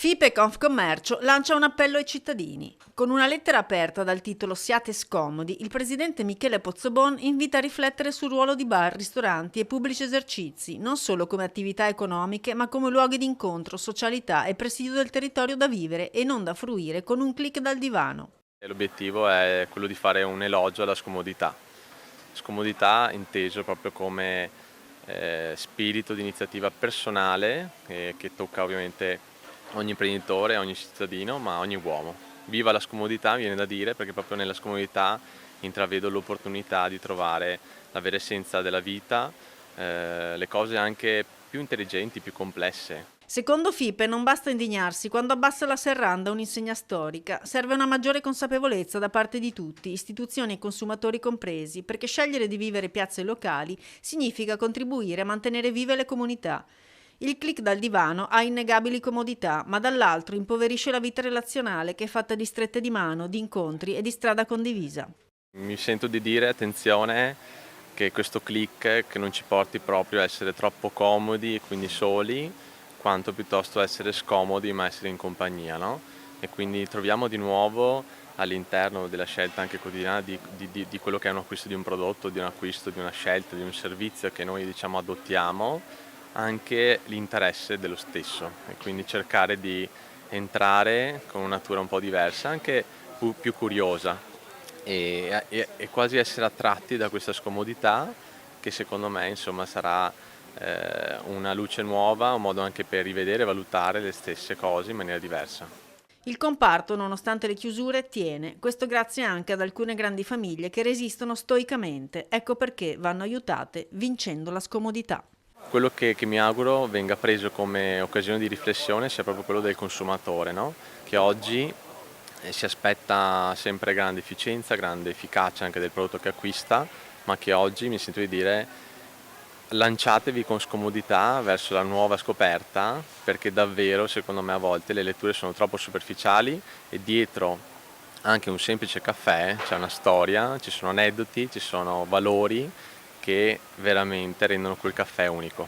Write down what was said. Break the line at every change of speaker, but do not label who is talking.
FIPE e Confcommercio lancia un appello ai cittadini. Con una lettera aperta dal titolo Siate scomodi, il presidente Michele Pozzobon invita a riflettere sul ruolo di bar, ristoranti e pubblici esercizi, non solo come attività economiche, ma come luoghi di incontro, socialità e presidio del territorio da vivere e non da fruire con un click dal divano.
L'obiettivo è quello di fare un elogio alla scomodità. Scomodità inteso proprio come spirito di iniziativa personale che tocca ovviamente ogni imprenditore, ogni cittadino, ma ogni uomo. Viva la scomodità, viene da dire, perché proprio nella scomodità intravedo l'opportunità di trovare la vera essenza della vita, le cose anche più intelligenti, più complesse.
Secondo FIPE non basta indignarsi quando abbassa la serranda un'insegna storica, serve una maggiore consapevolezza da parte di tutti, istituzioni e consumatori compresi, perché scegliere di vivere piazze locali significa contribuire a mantenere vive le comunità. Il click dal divano ha innegabili comodità, ma dall'altro impoverisce la vita relazionale che è fatta di strette di mano, di incontri e di strada condivisa.
Mi sento di dire, attenzione, che questo click che non ci porti proprio a essere troppo comodi e quindi soli, quanto piuttosto essere scomodi ma essere in compagnia, no? E quindi troviamo di nuovo all'interno della scelta anche quotidiana di quello che è un acquisto di un prodotto, di un acquisto, di una scelta, di un servizio che noi diciamo adottiamo, anche l'interesse dello stesso e quindi cercare di entrare con una natura un po' diversa, anche più curiosa e quasi essere attratti da questa scomodità che secondo me insomma sarà una luce nuova, un modo anche per rivedere e valutare le stesse cose in maniera diversa.
Il comparto, nonostante le chiusure, tiene, questo grazie anche ad alcune grandi famiglie che resistono stoicamente, ecco perché vanno aiutate vincendo la scomodità.
Quello che mi auguro venga preso come occasione di riflessione sia proprio quello del consumatore, no? Che oggi si aspetta sempre grande efficienza, grande efficacia anche del prodotto che acquista, ma che oggi mi sento di dire lanciatevi con scomodità verso la nuova scoperta, perché davvero secondo me a volte le letture sono troppo superficiali e dietro anche un semplice caffè c'è una storia, ci sono aneddoti, ci sono valori che veramente rendono quel caffè unico.